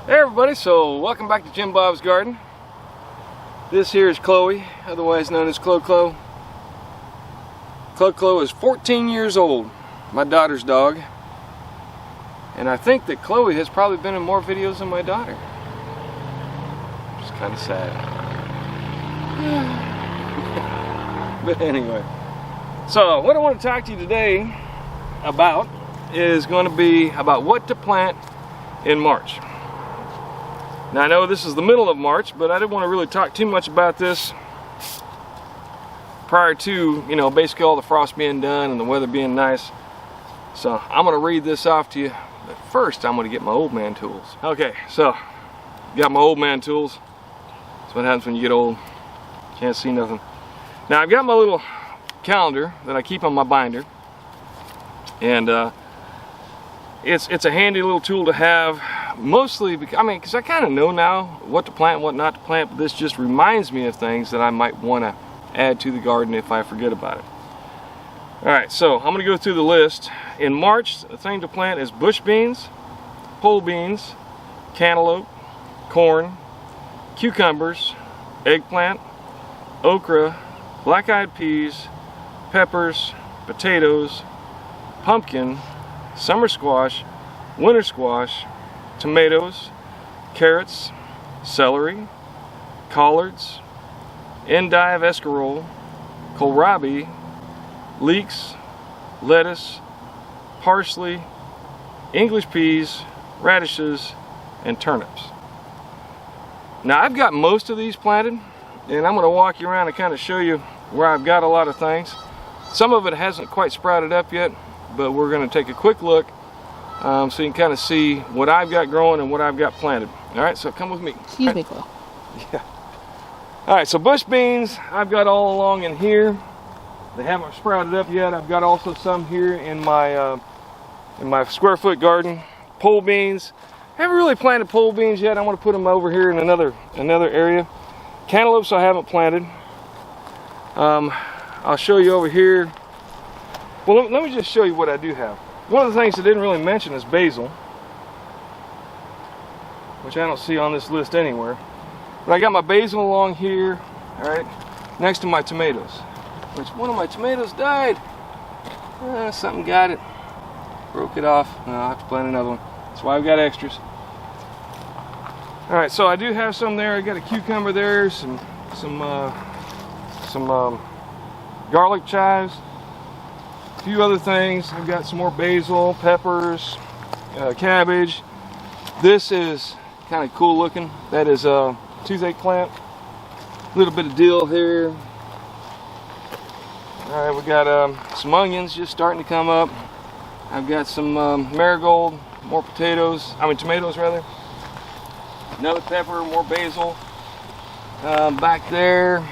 Hey everybody, so welcome back to Jim Bob's Garden. This here is Chloe, otherwise known as Clo-Clo. Clo-Clo is 14 years old, my daughter's dog. And I think that Chloe has probably been in more videos than my daughter. It's kind of sad. But anyway, so what I want to talk to you today about is going to be about what to plant in March. Now I know this is the middle of March, but I didn't want to really talk too much about this prior to, basically all the frost being done and the weather being nice. So I'm going to read this off to you, but first I'm going to get my old man tools. Okay, so got my old man tools. That's what happens when you get old. Can't see nothing. Now I've got my little calendar that I keep on my binder, and it's a handy little tool to have. Mostly because I kind of know now what to plant and what not to plant, but this just reminds me of things that I might want to add to the garden if I forget about it. Alright, so I'm going to go through the list. In March, the thing to plant is bush beans, pole beans, cantaloupe, corn, cucumbers, eggplant, okra, black-eyed peas, peppers, potatoes, pumpkin, summer squash, winter squash, tomatoes, carrots, celery, collards, endive escarole, kohlrabi, leeks, lettuce, parsley, English peas, radishes, and turnips. Now I've got most of these planted, and I'm going to walk you around and kind of show you where I've got a lot of things. Some of it hasn't quite sprouted up yet, but we're going to take a quick look so you can kind of see what I've got growing and what I've got planted. Alright, so come with me. Excuse me, Chloe. Yeah. Alright, so bush beans I've got all along in here. They haven't sprouted up yet. I've got also some here in my square foot garden. Pole beans. I haven't really planted pole beans yet. I want to put them over here in another area. Cantaloupes I haven't planted. I'll show you over here. Well, let me just show you what I do have. One of the things I didn't really mention is basil, which I don't see on this list anywhere. But I got my basil along here, all right, next to my tomatoes, which one of my tomatoes died. Something got it, broke it off. No, I'll have to plant another one. That's why I've got extras. All right, so I do have some there. I got a cucumber there, some garlic chives. A few other things. I've got some more basil, peppers, cabbage. This is kind of cool looking. That is a toothache plant. A little bit of dill here. Alright, we got some onions just starting to come up. I've got some marigold, more tomatoes rather. Another pepper, more basil. Back there,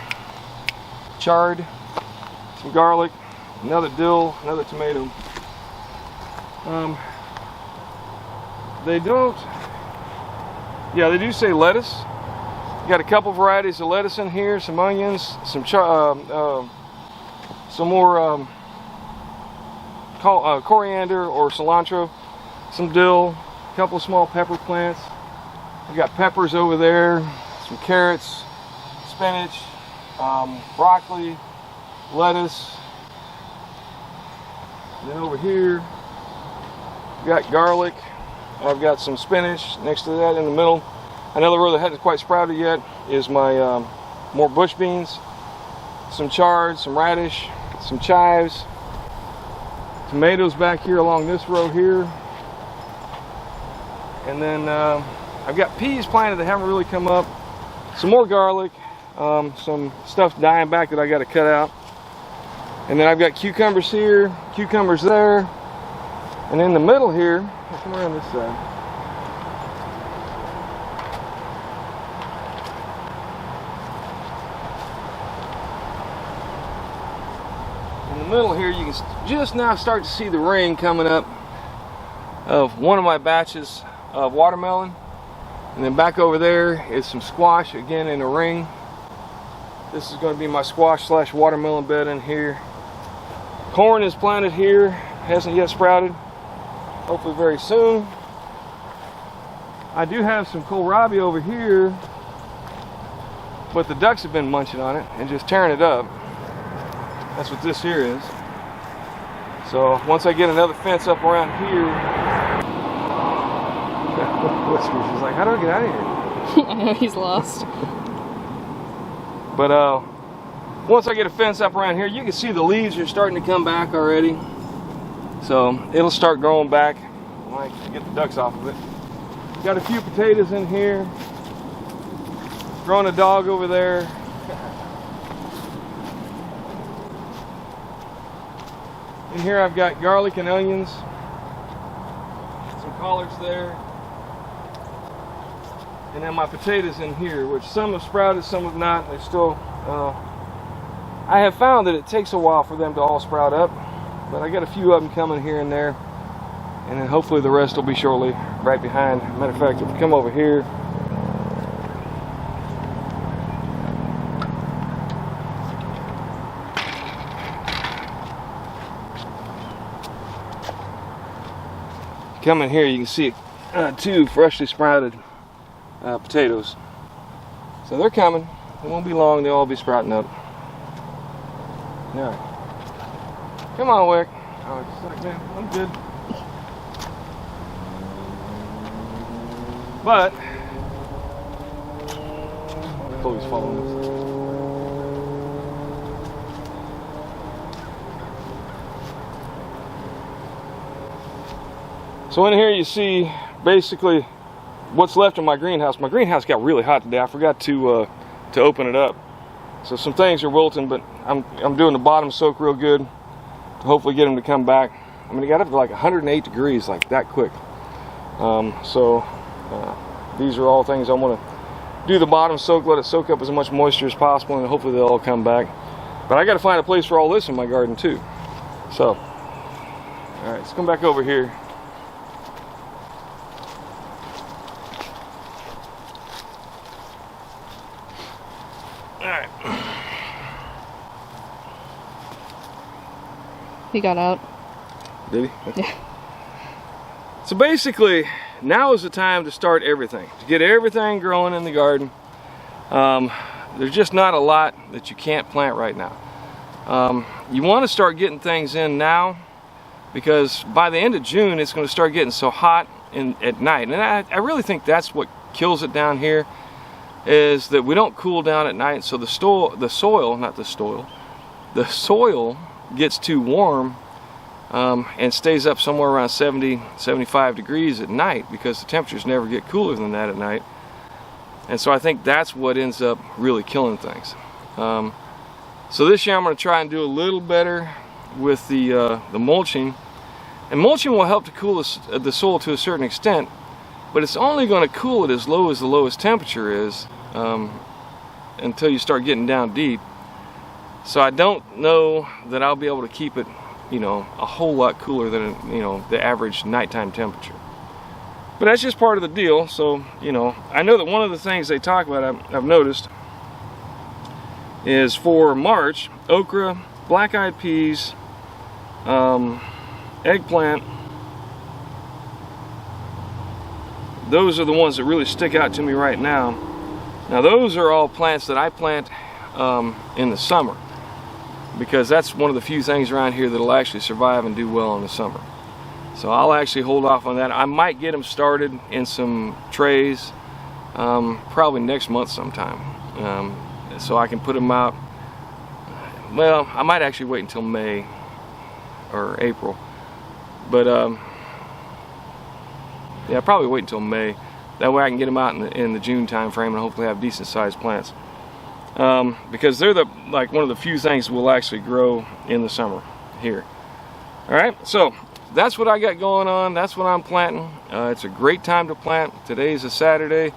chard, some garlic. Another dill, another tomato. They do say lettuce. Got a couple varieties of lettuce in here, some onions, some more coriander or cilantro, some dill, a couple of small pepper plants. We got peppers over there, some carrots, spinach, broccoli, lettuce. Then over here, we got garlic. I've got some spinach next to that in the middle. Another row that hasn't quite sprouted yet is my more bush beans, some chard, some radish, some chives, tomatoes back here along this row here. And then I've got peas planted that haven't really come up. Some more garlic, some stuff dying back that I got to cut out. And then I've got cucumbers here, cucumbers there, and in the middle here, I'll come around this side. In the middle here, you can just now start to see the ring coming up of one of my batches of watermelon. And then back over there is some squash, again in a ring. This is going to be my squash / watermelon bed in here. Corn is planted here, hasn't yet sprouted. Hopefully very soon. I do have some kohlrabi over here, but the ducks have been munching on it and just tearing it up. That's what this here is. So once I get another fence up around here, Whiskers, she's like, how do I get out of here? I know, he's lost. But once I get a fence up around here, you can see the leaves are starting to come back already. So it'll start growing back when I get the ducks off of it. Got a few potatoes in here. Growing a dog over there. In here I've got garlic and onions. Some collards there. And then my potatoes in here, which some have sprouted, some have not. They still, I have found that it takes a while for them to all sprout up, but I got a few of them coming here and there, and then hopefully the rest will be shortly right behind. Matter of fact, if we come over here, come in here, you can see two freshly sprouted potatoes. So they're coming. It won't be long, they'll all be sprouting up. Alright. Come on, Wick. Oh, it's like, man, I'm good. But Chloe's following us. So in here you see basically what's left of my greenhouse. My greenhouse got really hot today. I forgot to open it up. So some things are wilting, but I'm doing the bottom soak real good to hopefully get them to come back. I mean, it got up to like 108 degrees like that quick. These are all things I want to do the bottom soak, let it soak up as much moisture as possible, and hopefully they'll all come back. But I got to find a place for all this in my garden too. So, all right, let's come back over here. Alright. He got out. Did he? Yeah. So basically, now is the time to start everything. To get everything growing in the garden. There's just not a lot that you can't plant right now. You want to start getting things in now, because by the end of June it's going to start getting so hot at night. And I really think that's what kills it down here, is that we don't cool down at night, so the soil gets too warm and stays up somewhere around 70, 75 degrees at night, because the temperatures never get cooler than that at night. And so I think that's what ends up really killing things. So this year I'm going to try and do a little better with the mulching. And mulching will help to cool the soil to a certain extent, but it's only going to cool it as low as the lowest temperature is until you start getting down deep. So I don't know that I'll be able to keep it, you know, a whole lot cooler than, you know, the average nighttime temperature. But that's just part of the deal. So, you know, I know that one of the things they talk about, I've noticed, is for March, okra, black-eyed peas, eggplant, those are the ones that really stick out to me right now. Now those are all plants that I plant in the summer, because that's one of the few things around here that'll actually survive and do well in the summer. So I'll actually hold off on that. I might get them started in some trays probably next month sometime, so I can put them out. Well, I might actually wait until May or April, but yeah, probably wait until May. That way I can get them out in the June time frame and hopefully have decent sized plants, because they're like one of the few things that will actually grow in the summer here. All right, so that's what I got going on. That's what I'm planting. It's a great time to plant. Today's a Saturday,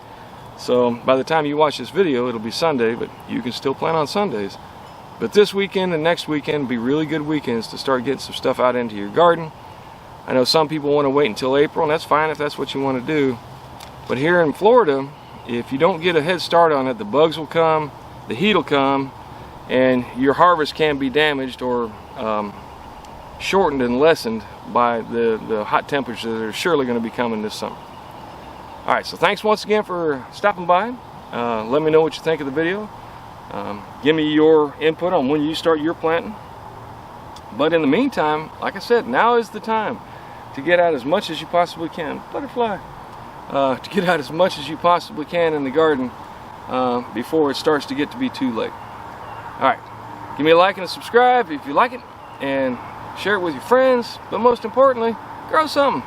so by the time you watch this video it'll be Sunday, but you can still plant on Sundays. But this weekend and next weekend will be really good weekends to start getting some stuff out into your garden. I know some people want to wait until April, and that's fine if that's what you want to do. But here in Florida, if you don't get a head start on it, the bugs will come, the heat will come, and your harvest can be damaged or shortened and lessened by the hot temperatures that are surely going to be coming this summer. Alright, so thanks once again for stopping by. Let me know what you think of the video. Give me your input on when you start your planting. But in the meantime, like I said, now is the time to get out as much as you possibly can. Butterfly. To get out as much as you possibly can in the garden before it starts to get to be too late. Alright, give me a like and a subscribe if you like it, and share it with your friends, but most importantly, grow something.